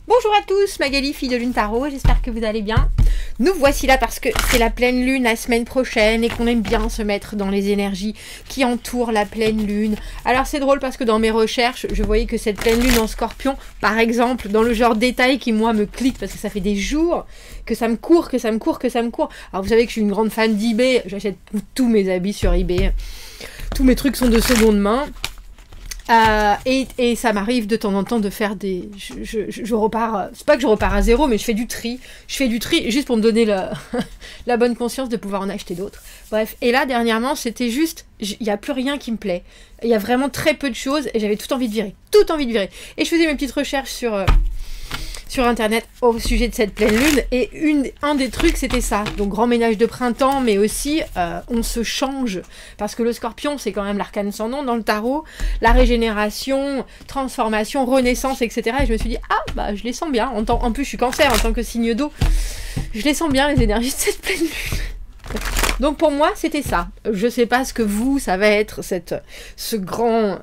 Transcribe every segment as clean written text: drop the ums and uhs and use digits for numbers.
Bonjour à tous, Magali, fille de Lune Tarot, j'espère que vous allez bien. Nous voici là parce que c'est la pleine lune la semaine prochaine et qu'on aime bien se mettre dans les énergies qui entourent la pleine lune. Alors c'est drôle parce que dans mes recherches, je voyais que cette pleine lune en Scorpion, par exemple, dans le genre détail qui moi me clique parce que ça fait des jours que ça me court, que ça me court. Alors vous savez que je suis une grande fan d'eBay, j'achète tous mes habits sur eBay. Tous mes trucs sont de seconde main. Et ça m'arrive de temps en temps de faire des... Je repars... C'est pas que je repars à zéro, mais je fais du tri. Je fais du tri juste pour me donner la bonne conscience de pouvoir en acheter d'autres. Bref, et là, dernièrement, c'était juste... Il n'y a plus rien qui me plaît. Il y a vraiment très peu de choses et j'avais tout envie de virer. Tout envie de virer. Et je faisais mes petites recherches sur internet au sujet de cette pleine lune et un des trucs c'était ça, donc grand ménage de printemps, mais aussi on se change parce que le Scorpion c'est quand même l'arcane sans nom dans le tarot, la régénération, transformation, renaissance, etc. Et je me suis dit ah bah je les sens bien, en plus je suis Cancer en tant que signe d'eau, je les sens bien les énergies de cette pleine lune. Donc pour moi c'était ça. Je sais pas ce que vous ça va être ce grand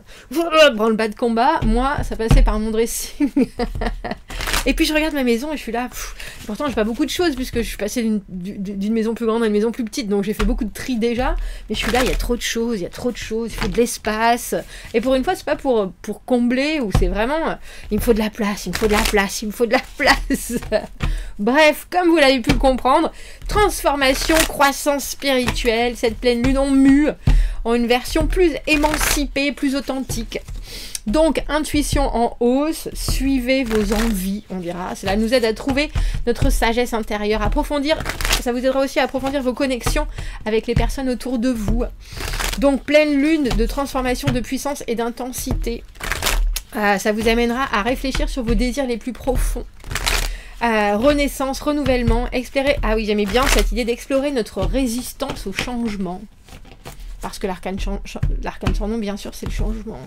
branle-bas de combat. Moi ça passait par mon dressing. Et puis je regarde ma maison et je suis là. Pourtant j'ai pas beaucoup de choses puisque je suis passée d'une maison plus grande à une maison plus petite, donc j'ai fait beaucoup de tri déjà. Mais je suis là, il y a trop de choses, il faut de l'espace. Et pour une fois c'est pas pour combler, ou c'est vraiment il me faut de la place. Bref, comme vous l'avez pu le comprendre, transformation, croissance spirituelle, cette pleine lune en mue, en une version plus émancipée, plus authentique. Donc, intuition en hausse, suivez vos envies, on dira. Cela nous aide à trouver notre sagesse intérieure, approfondir, ça vous aidera aussi à approfondir vos connexions avec les personnes autour de vous. Donc, pleine lune de transformation, de puissance et d'intensité. Ça vous amènera à réfléchir sur vos désirs les plus profonds. Renaissance, renouvellement, explorer... Ah oui, j'aimais bien cette idée d'explorer notre résistance au changement. Parce que l'arcane sans nom, bien sûr, c'est le changement.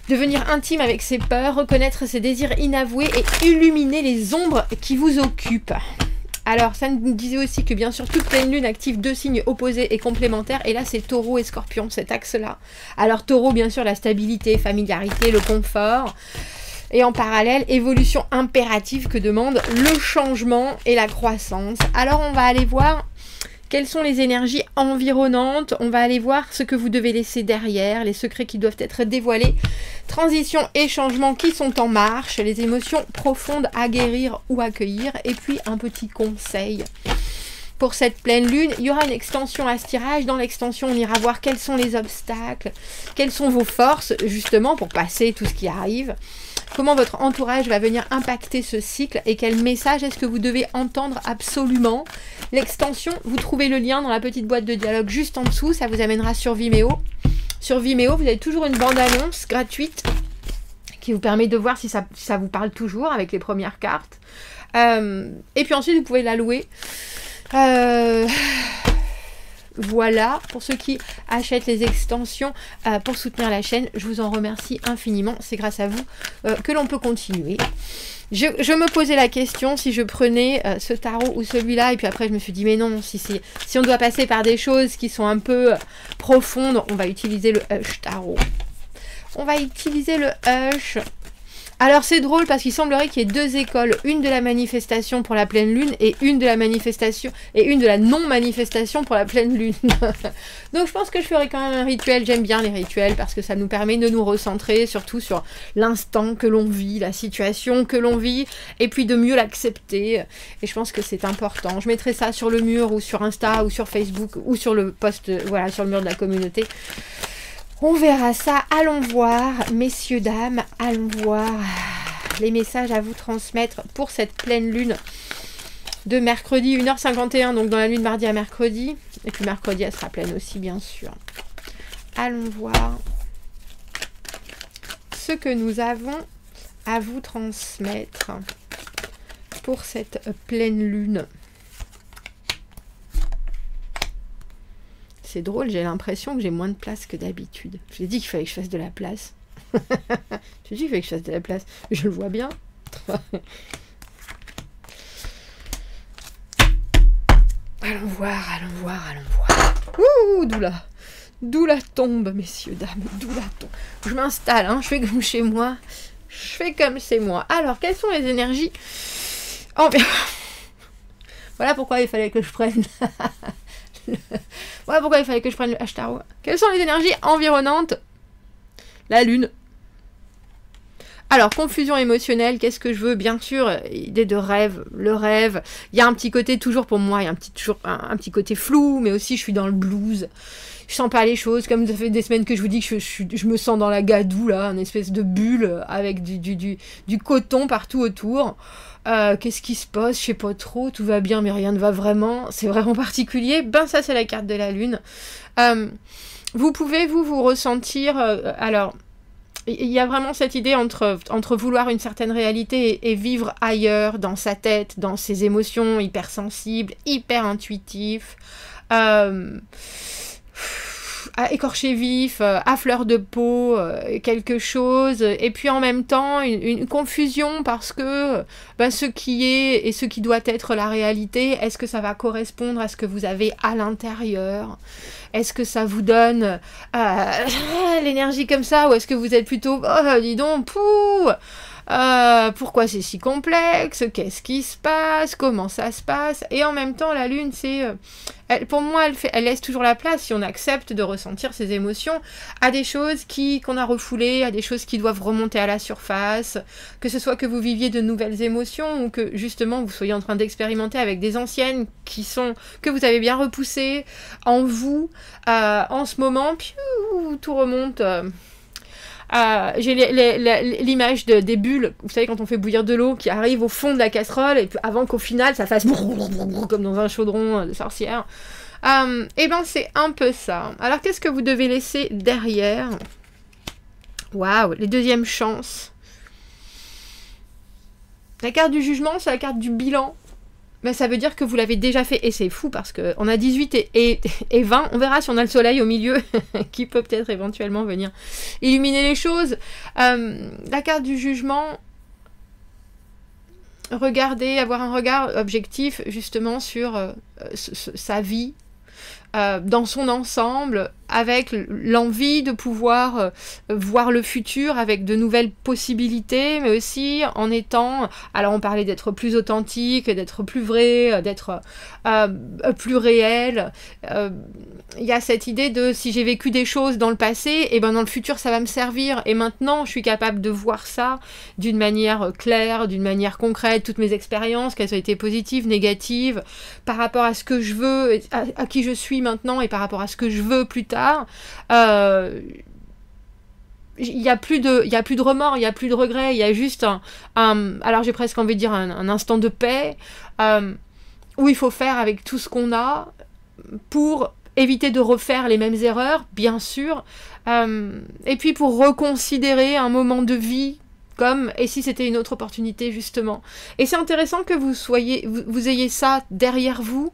Devenir intime avec ses peurs, reconnaître ses désirs inavoués et illuminer les ombres qui vous occupent. Alors, ça nous disait aussi que bien sûr, toute pleine lune active deux signes opposés et complémentaires. Et là, c'est Taureau et Scorpion, cet axe-là. Alors, Taureau, bien sûr, la stabilité, familiarité, le confort. Et en parallèle, évolution impérative que demande le changement et la croissance. Alors, on va aller voir quelles sont les énergies environnantes. On va aller voir ce que vous devez laisser derrière, les secrets qui doivent être dévoilés. Transition et changement qui sont en marche, les émotions profondes à guérir ou accueillir. Et puis, un petit conseil. Pour cette pleine lune, il y aura une extension à ce tirage. Dans l'extension, on ira voir quels sont les obstacles, quelles sont vos forces, justement, pour passer tout ce qui arrive. Comment votre entourage va venir impacter ce cycle et quel message est-ce que vous devez entendre absolument. L'extension, vous trouvez le lien dans la petite boîte de dialogue juste en dessous, ça vous amènera sur Vimeo. Sur Vimeo, vous avez toujours une bande-annonce gratuite qui vous permet de voir si ça vous parle toujours avec les premières cartes. Et puis ensuite, vous pouvez la louer. Voilà, pour ceux qui achètent les extensions pour soutenir la chaîne, je vous en remercie infiniment. C'est grâce à vous que l'on peut continuer. Je me posais la question si je prenais ce tarot ou celui-là, et puis après je me suis dit mais non, si on doit passer par des choses qui sont un peu profondes, on va utiliser le Hush Tarot. On va utiliser le Hush. Alors c'est drôle parce qu'il semblerait qu'il y ait deux écoles, une de la manifestation pour la pleine lune et une de la manifestation et une de la non-manifestation pour la pleine lune. Donc je pense que je ferai quand même un rituel. J'aime bien les rituels parce que ça nous permet de nous recentrer surtout sur l'instant que l'on vit, la situation que l'on vit, et puis de mieux l'accepter. Et je pense que c'est important. Je mettrai ça sur le mur ou sur Insta ou sur Facebook ou sur le post, voilà, sur le mur de la communauté. On verra ça, allons voir, messieurs, dames, allons voir les messages à vous transmettre pour cette pleine lune de mercredi, 1h51, donc dans la nuit de mardi à mercredi. Et puis mercredi, elle sera pleine aussi, bien sûr. Allons voir ce que nous avons à vous transmettre pour cette pleine lune. C'est drôle, j'ai l'impression que j'ai moins de place que d'habitude. Je t'ai dit qu'il fallait que je fasse de la place. Je t'ai dit qu'il fallait que je fasse de la place. Je le vois bien. Allons voir, allons voir, allons voir. Ouh, d'où la tombe, messieurs, dames. D'où la tombe. Je m'installe, hein, je fais comme chez moi. Je fais comme c'est moi. Alors, quelles sont les énergies Voilà pourquoi il fallait que je prenne... Voilà pourquoi il fallait que je prenne le H-Tarot. Quelles sont les énergies environnantes? La lune. Alors, confusion émotionnelle, qu'est-ce que je veux? Bien sûr, idée de rêve, le rêve. Il y a un petit côté, toujours pour moi, il y a un petit côté flou, mais aussi je suis dans le blues. Je sens pas les choses, comme ça fait des semaines que je vous dis que je me sens dans la gadoue, là, une espèce de bulle avec du coton partout autour. Qu'est-ce qui se passe? Je sais pas trop, tout va bien mais rien ne va vraiment. C'est vraiment particulier. Ben ça c'est la carte de la lune. Vous pouvez vous ressentir... alors... Il y a vraiment cette idée entre vouloir une certaine réalité et vivre ailleurs, dans sa tête, dans ses émotions hypersensibles, hyper intuitifs, à écorcher vif, à fleur de peau, quelque chose, et puis en même temps une confusion parce que ce qui est et ce qui doit être la réalité, est-ce que ça va correspondre à ce que vous avez à l'intérieur? Est-ce que ça vous donne l'énergie comme ça, ou est-ce que vous êtes plutôt oh dis donc, pouh, pourquoi c'est si complexe? Qu'est-ce qui se passe? Comment ça se passe? Et en même temps, la lune, c'est... pour moi, elle laisse toujours la place, si on accepte de ressentir ses émotions, à des choses qu'on a refoulées, à des choses qui doivent remonter à la surface, que ce soit que vous viviez de nouvelles émotions, ou que justement vous soyez en train d'expérimenter avec des anciennes que vous avez bien repoussées en vous. En ce moment, tout remonte... j'ai l'image des bulles, vous savez, quand on fait bouillir de l'eau, qui arrive au fond de la casserole, et puis avant qu'au final ça fasse comme dans un chaudron de sorcière. Et ben c'est un peu ça. Alors qu'est-ce que vous devez laisser derrière? Waouh, les deuxièmes chances. La carte du jugement, c'est la carte du bilan. Mais ça veut dire que vous l'avez déjà fait, et c'est fou parce qu'on a 18 et 20, on verra si on a le soleil au milieu, qui peut peut-être éventuellement venir illuminer les choses. La carte du jugement, regardez, avoir un regard objectif justement sur sa vie, dans son ensemble, avec l'envie de pouvoir voir le futur avec de nouvelles possibilités, mais aussi en étant... Alors on parlait d'être plus authentique, d'être plus vrai, d'être plus réel. Il y a cette idée de si j'ai vécu des choses dans le passé, et ben dans le futur ça va me servir. Et maintenant je suis capable de voir ça d'une manière claire, d'une manière concrète, toutes mes expériences, qu'elles aient été positives, négatives, par rapport à ce que je veux, à qui je suis maintenant, et par rapport à ce que je veux plus tard. Il n'y a plus de remords, il n'y a plus de regrets, il y a juste alors j'ai presque envie de dire un instant de paix, où il faut faire avec tout ce qu'on a pour éviter de refaire les mêmes erreurs, bien sûr, et puis pour reconsidérer un moment de vie comme et si c'était une autre opportunité justement. Et c'est intéressant que vous ayez ça derrière vous,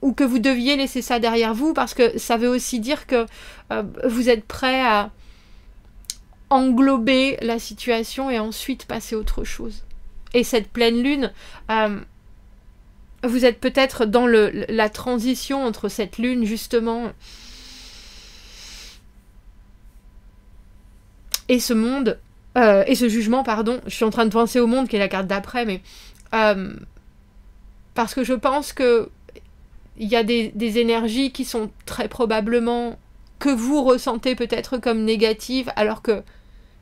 ou que vous deviez laisser ça derrière vous, parce que ça veut aussi dire que vous êtes prêt à englober la situation et ensuite passer à autre chose. Et cette pleine lune, vous êtes peut-être dans la transition entre cette lune justement et ce monde, et ce jugement, pardon. Je suis en train de penser au monde qui est la carte d'après, mais parce que je pense que il y a des énergies qui sont très probablement que vous ressentez peut-être comme négatives, alors que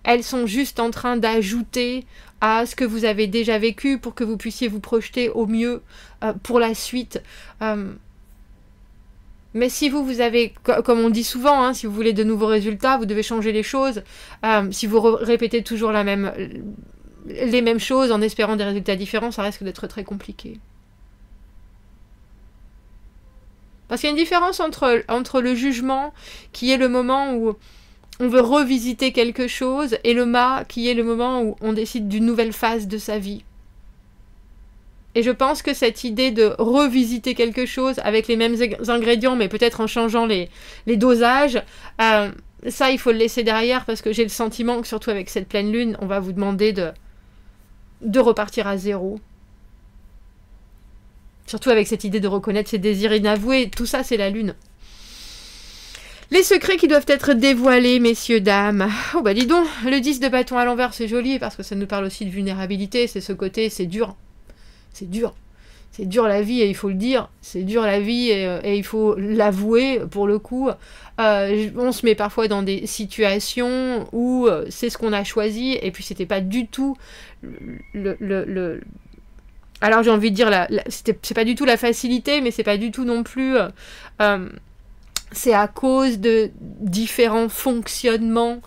elles sont juste en train d'ajouter à ce que vous avez déjà vécu pour que vous puissiez vous projeter au mieux pour la suite. Mais si vous avez, comme on dit souvent, hein, si vous voulez de nouveaux résultats, vous devez changer les choses. Si vous répétez toujours les mêmes choses en espérant des résultats différents, ça risque d'être très compliqué. Parce qu'il y a une différence entre le jugement, qui est le moment où on veut revisiter quelque chose, et le ma, qui est le moment où on décide d'une nouvelle phase de sa vie. Et je pense que cette idée de revisiter quelque chose avec les mêmes ingrédients, mais peut-être en changeant les dosages, ça, il faut le laisser derrière, parce que j'ai le sentiment que, surtout avec cette pleine lune, on va vous demander de repartir à zéro. Surtout avec cette idée de reconnaître ses désirs inavoués, tout ça c'est la lune. Les secrets qui doivent être dévoilés, messieurs, dames. Oh bah dis donc, le 10 de bâton à l'envers, c'est joli, parce que ça nous parle aussi de vulnérabilité, c'est ce côté, c'est dur. C'est dur. C'est dur la vie, et il faut le dire. C'est dur la vie, et il faut l'avouer, pour le coup. On se met parfois dans des situations où c'est ce qu'on a choisi, et puis c'était pas du tout alors j'ai envie de dire, c'est pas du tout la facilité, mais c'est pas du tout non plus... c'est à cause de différents fonctionnements,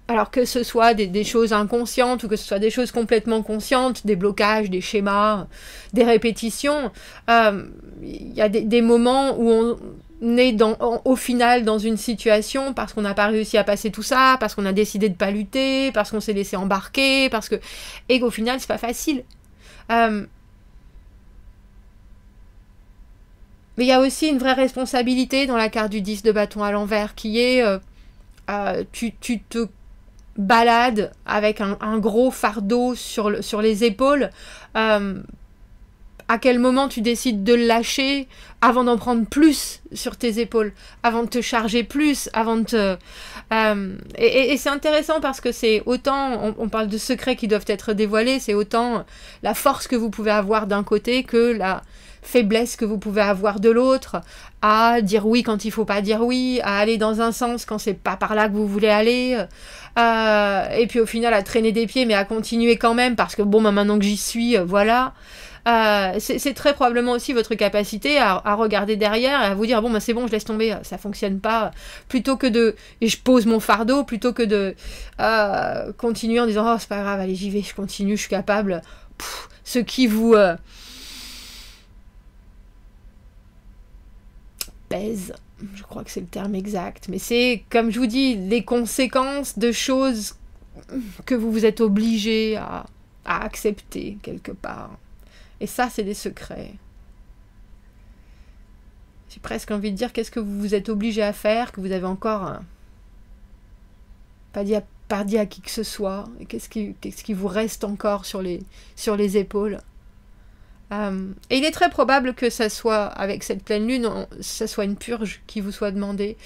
alors que ce soit des choses inconscientes ou que ce soit des choses complètement conscientes, des blocages, des schémas, des répétitions. Il y a des moments où on est au final dans une situation parce qu'on n'a pas réussi à passer tout ça, parce qu'on a décidé de pas lutter, parce qu'on s'est laissé embarquer, et qu'au final c'est pas facile. Mais il y a aussi une vraie responsabilité dans la carte du 10 de bâton à l'envers, qui est tu te balades avec un gros fardeau sur les épaules. À quel moment tu décides de le lâcher avant d'en prendre plus sur tes épaules, avant de te charger plus, avant de te... et c'est intéressant parce que c'est autant, on parle de secrets qui doivent être dévoilés, c'est autant la force que vous pouvez avoir d'un côté que la faiblesse que vous pouvez avoir de l'autre, à dire oui quand il faut pas dire oui, à aller dans un sens quand c'est pas par là que vous voulez aller, et puis au final à traîner des pieds mais à continuer quand même parce que bon bah, maintenant que j'y suis, voilà. C'est très probablement aussi votre capacité à regarder derrière et à vous dire bon bah c'est bon, je laisse tomber, ça fonctionne pas, plutôt que de et je pose mon fardeau, plutôt que de continuer en disant oh c'est pas grave, allez j'y vais, je continue, je suis capable. Ce qui vous pèse, je crois que c'est le terme exact, mais c'est comme je vous dis les conséquences de choses que vous vous êtes obligé à accepter quelque part. Et ça, c'est des secrets. J'ai presque envie de dire, qu'est-ce que vous vous êtes obligé à faire, que vous avez encore pas dit à qui que ce soit, et qu'est-ce qui vous reste encore sur les épaules. Et il est très probable que ça soit, avec cette pleine lune, ça soit une purge qui vous soit demandée.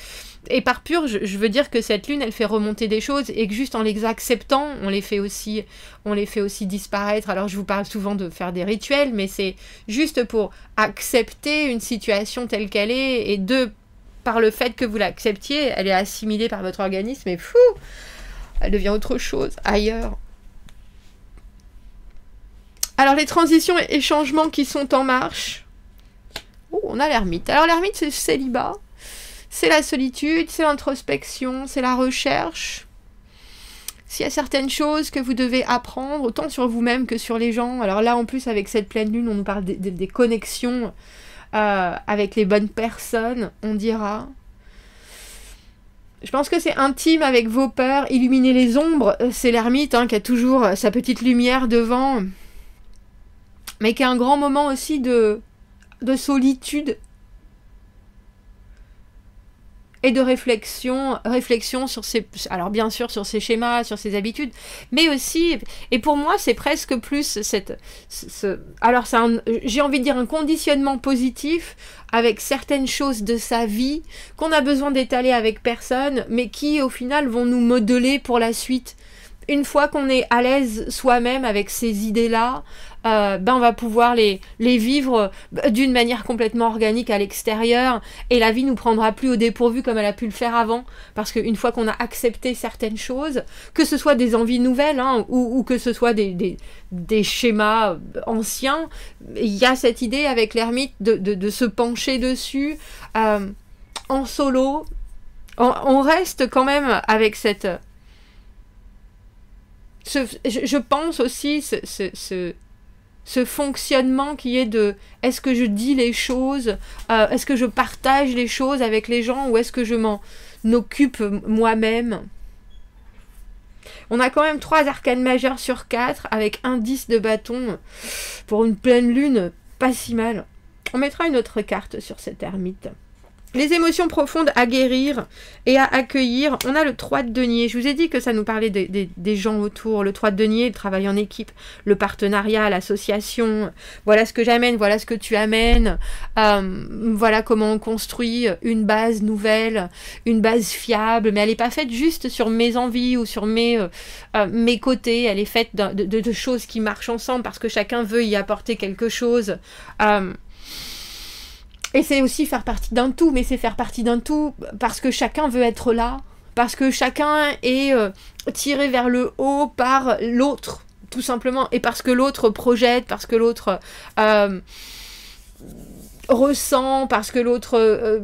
Et par purge, je veux dire que cette lune, elle fait remonter des choses et que juste en les acceptant, on les fait aussi disparaître. Alors je vous parle souvent de faire des rituels, mais c'est juste pour accepter une situation telle qu'elle est, et par le fait que vous l'acceptiez, elle est assimilée par votre organisme et elle devient autre chose, ailleurs. Alors les transitions et changements qui sont en marche. On a l'ermite. Alors l'ermite, c'est le célibat, c'est la solitude, c'est l'introspection, c'est la recherche. S'il y a certaines choses que vous devez apprendre, autant sur vous-même que sur les gens. Alors là, en plus, avec cette pleine lune, on nous parle des connexions avec les bonnes personnes, on dira. Je pense que c'est intime avec vos peurs. Illuminer les ombres, c'est l'ermite qui a toujours sa petite lumière devant, mais qui a un grand moment aussi de solitude et de réflexion sur alors bien sûr sur ses schémas, sur ses habitudes, mais aussi, et pour moi c'est presque plus alors c'est j'ai envie de dire un conditionnement positif avec certaines choses de sa vie qu'on a besoin d'étaler avec personne, mais qui au final vont nous modeler pour la suite. Une fois qu'on est à l'aise soi-même avec ces idées-là, on va pouvoir les vivre d'une manière complètement organique à l'extérieur, et la vie nous prendra plus au dépourvu comme elle a pu le faire avant, parce qu'une fois qu'on a accepté certaines choses, que ce soit des envies nouvelles ou que ce soit des schémas anciens, il y a cette idée avec l'ermite de se pencher dessus en solo. On reste quand même avec cette... je pense aussi ce fonctionnement qui est de est-ce que je dis les choses, est-ce que je partage les choses avec les gens, ou est-ce que je m'en occupe moi-même. On a quand même 3 arcanes majeures sur 4 avec un 10 de bâton pour une pleine lune, pas si mal. On mettra une autre carte sur cette ermite. Les émotions profondes à guérir et à accueillir. On a le 3 de denier. Je vous ai dit que ça nous parlait des gens autour. Le 3 de denier, le travail en équipe, le partenariat, l'association. Voilà ce que j'amène, voilà ce que tu amènes. Voilà comment on construit une base nouvelle, une base fiable. Mais elle n'est pas faite juste sur mes envies ou sur mes côtés. Elle est faite de choses qui marchent ensemble parce que chacun veut y apporter quelque chose. Et c'est aussi faire partie d'un tout, mais c'est faire partie d'un tout parce que chacun veut être là, parce que chacun est tiré vers le haut par l'autre, tout simplement, et parce que l'autre projette, parce que l'autre ressent, parce que l'autre,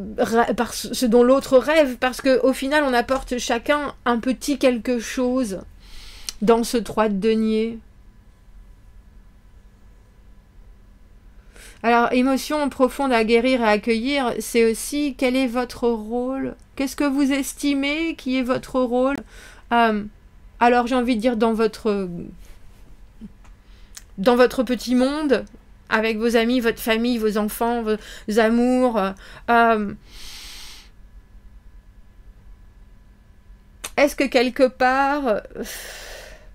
par ce dont l'autre rêve, parce qu'au final, on apporte chacun un petit quelque chose dans ce 3 de denier. Alors, émotion profonde à guérir et à accueillir, c'est aussi quel est votre rôle? Qu'est-ce que vous estimez qui est votre rôle? Alors, j'ai envie de dire dans votre petit monde, avec vos amis, votre famille, vos enfants, vos amours. Est-ce que quelque part...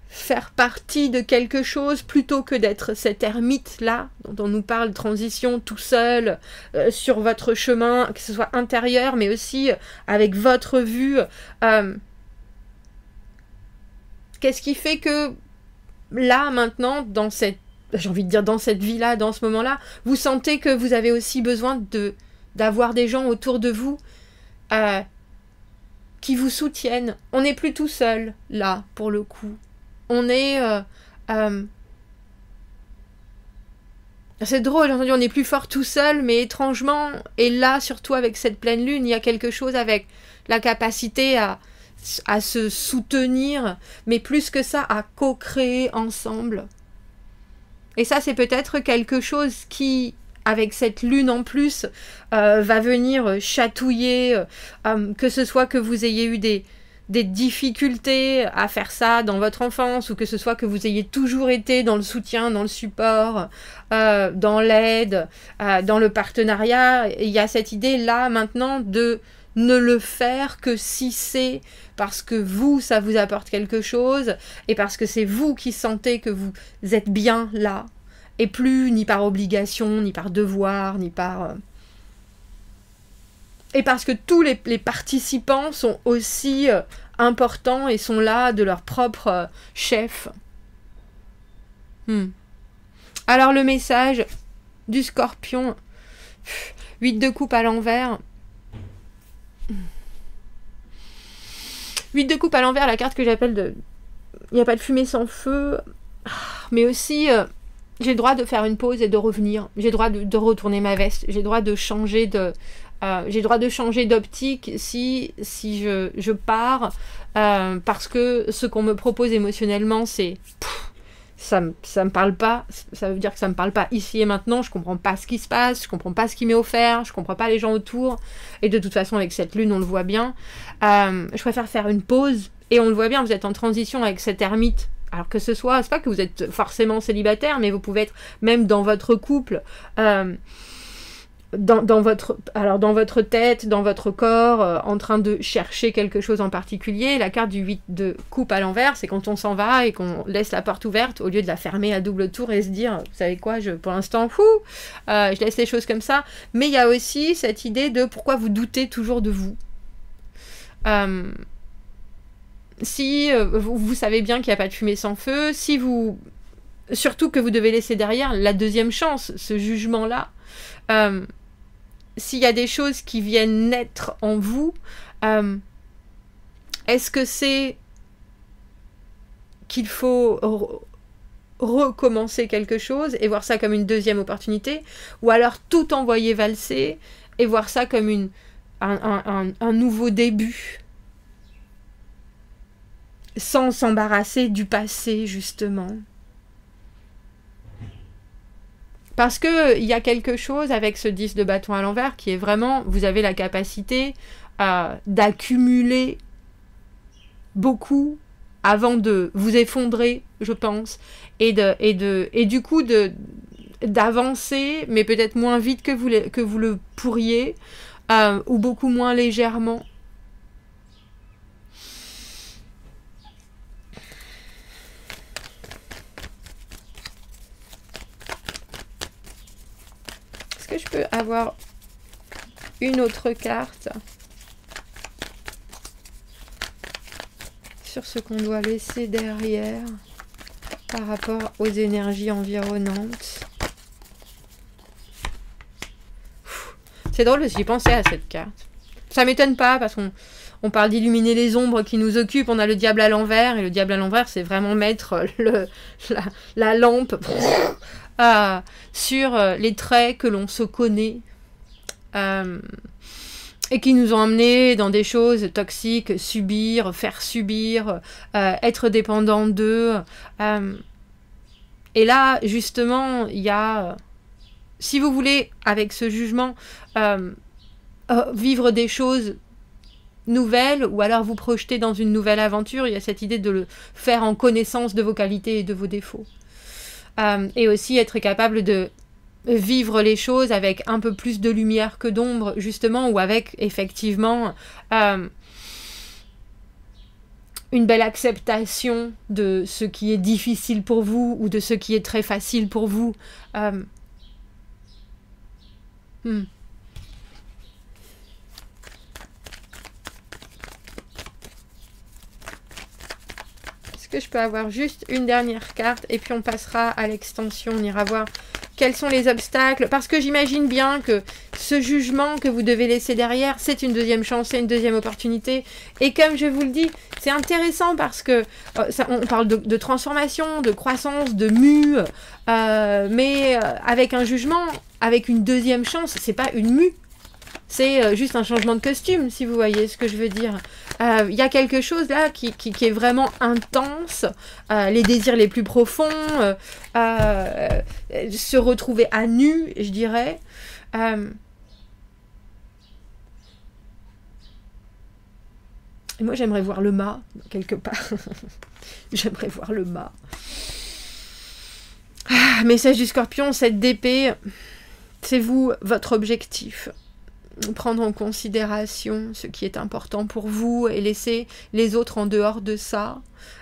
faire partie de quelque chose plutôt que d'être cet ermite-là, dont on nous parle, transition tout seul, sur votre chemin, que ce soit intérieur, mais aussi avec votre vue. Qu'est-ce qui fait que là, maintenant, dans cette, j'ai envie de dire dans cette vie-là, dans ce moment-là, vous sentez que vous avez aussi besoin d'avoir des gens autour de vous qui vous soutiennent. On n'est plus tout seul, là, pour le coup. On est... c'est drôle, j'ai entendu, on est plus fort tout seul, mais étrangement, et là, surtout avec cette pleine lune, il y a quelque chose avec la capacité à se soutenir, mais plus que ça, à co-créer ensemble. Et ça, c'est peut-être quelque chose qui, avec cette lune en plus, va venir chatouiller, que ce soit que vous ayez eu des difficultés à faire ça dans votre enfance, ou que ce soit que vous ayez toujours été dans le soutien, dans le support, dans l'aide, dans le partenariat. Il y a cette idée là maintenant de ne le faire que si c'est parce que vous, ça vous apporte quelque chose, et parce que c'est vous qui sentez que vous êtes bien là, et plus ni par obligation, ni par devoir, ni par... Et parce que tous les participants sont aussi importants et sont là de leur propre chef. Alors le message du Scorpion, 8 de coupe à l'envers. 8 de coupe à l'envers, la carte que j'appelle de... Il n'y a pas de fumée sans feu. Mais aussi... j'ai le droit de faire une pause et de revenir. J'ai le droit de retourner ma veste. J'ai le droit de changer de... j'ai le droit de changer d'optique si je pars parce que ce qu'on me propose émotionnellement, c'est... Ça me parle pas. Ça veut dire que ça me parle pas ici et maintenant. Je comprends pas ce qui se passe. Je comprends pas ce qui m'est offert. Je comprends pas les gens autour. Et de toute façon, avec cette lune, on le voit bien. Je préfère faire une pause. Et on le voit bien, vous êtes en transition avec cette ermite. Alors que ce soit, c'est pas que vous êtes forcément célibataire, mais vous pouvez être même dans votre couple, dans votre tête, dans votre corps, en train de chercher quelque chose en particulier. La carte du 8 de coupe à l'envers, c'est quand on s'en va et qu'on laisse la porte ouverte au lieu de la fermer à double tour et se dire, vous savez quoi, pour l'instant, je laisse les choses comme ça. Mais il y a aussi cette idée de pourquoi vous doutez toujours de vous. Si vous savez bien qu'il n'y a pas de fumée sans feu, si vous... Surtout que vous devez laisser derrière la deuxième chance, ce jugement-là. S'il y a des choses qui viennent naître en vous, est-ce que c'est qu'il faut recommencer quelque chose et voir ça comme une deuxième opportunité, ou alors tout envoyer valser et voir ça comme un nouveau début, sans s'embarrasser du passé, justement. Parce qu'il y a quelque chose avec ce 10 de bâton à l'envers qui est vraiment, vous avez la capacité d'accumuler beaucoup avant de vous effondrer, je pense, et du coup d'avancer, mais peut-être moins vite que vous le pourriez, ou beaucoup moins légèrement. Est-ce que je peux avoir une autre carte sur ce qu'on doit laisser derrière par rapport aux énergies environnantes? C'est drôle parce que j'y pensais à cette carte. Ça m'étonne pas parce qu'on parle d'illuminer les ombres qui nous occupent. On a le diable à l'envers et le diable à l'envers, c'est vraiment mettre la lampe sur les traits que l'on se connaît et qui nous ont amenés dans des choses toxiques, subir, faire subir, être dépendant d'eux. Et là, justement, il y a... Si vous voulez, avec ce jugement, vivre des choses nouvelles ou alors vous projeter dans une nouvelle aventure, il y a cette idée de le faire en connaissance de vos qualités et de vos défauts. Et aussi être capable de vivre les choses avec un peu plus de lumière que d'ombre, justement, ou avec, effectivement, une belle acceptation de ce qui est difficile pour vous ou de ce qui est très facile pour vous. Est-ce que je peux avoir juste une dernière carte et puis on passera à l'extension, on ira voir quels sont les obstacles, parce que j'imagine bien que ce jugement que vous devez laisser derrière, c'est une deuxième chance, c'est une deuxième opportunité. Et comme je vous le dis, c'est intéressant parce que on parle de transformation, de croissance, de mue, mais avec un jugement, avec une deuxième chance, c'est pas une mue. C'est juste un changement de costume, si vous voyez ce que je veux dire. Il y a quelque chose là qui est vraiment intense, les désirs les plus profonds, se retrouver à nu, je dirais. Et moi, j'aimerais voir le mât, quelque part. J'aimerais voir le mât. Message du Scorpion, cette d'épée, c'est vous, votre objectif. Prendre en considération ce qui est important pour vous et laisser les autres en dehors de ça.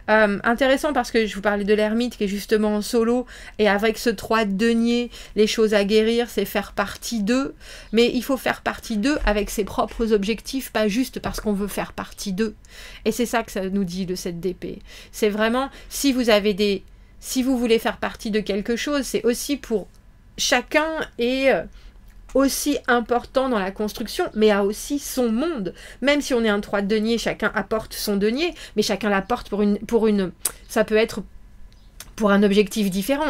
Intéressant parce que je vous parlais de l'ermite qui est justement en solo et avec ce 3 de denier, les choses à guérir, c'est faire partie d'eux. Mais il faut faire partie d'eux avec ses propres objectifs, pas juste parce qu'on veut faire partie d'eux. Et c'est ça que ça nous dit le 7 d'épée. C'est vraiment, si vous voulez faire partie de quelque chose, c'est aussi pour chacun et... aussi important dans la construction, mais a aussi son monde. Même si on est un 3 de denier, chacun apporte son denier, mais chacun l'apporte pour une... Ça peut être pour un objectif différent,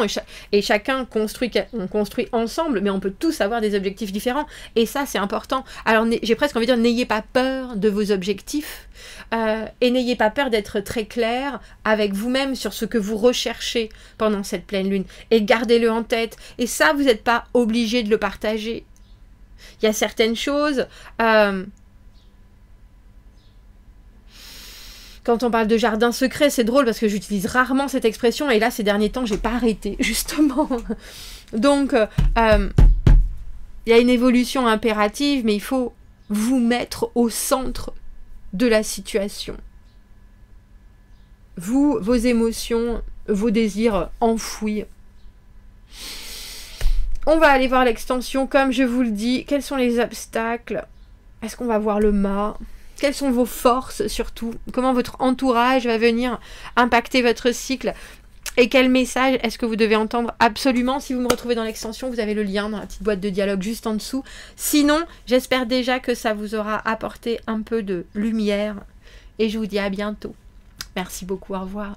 et chacun on construit ensemble, mais on peut tous avoir des objectifs différents, et ça c'est important. Alors j'ai presque envie de dire, n'ayez pas peur de vos objectifs, et n'ayez pas peur d'être très clair avec vous-même sur ce que vous recherchez pendant cette pleine lune, et gardez-le en tête, et ça vous n'êtes pas obligé de le partager. Il y a certaines choses... Quand on parle de jardin secret, c'est drôle parce que j'utilise rarement cette expression et là, ces derniers temps, j'ai pas arrêté, justement. Donc, il y a une évolution impérative, mais il faut vous mettre au centre de la situation. Vous, vos émotions, vos désirs enfouis. On va aller voir l'extension, comme je vous le dis. Quels sont les obstacles? Est-ce qu'on va voir le mât? Quelles sont vos forces surtout? Comment votre entourage va venir impacter votre cycle? Et quel message est-ce que vous devez entendre absolument? Si vous me retrouvez dans l'extension, vous avez le lien dans la petite boîte de dialogue juste en dessous. Sinon, j'espère déjà que ça vous aura apporté un peu de lumière. Et je vous dis à bientôt. Merci beaucoup, au revoir.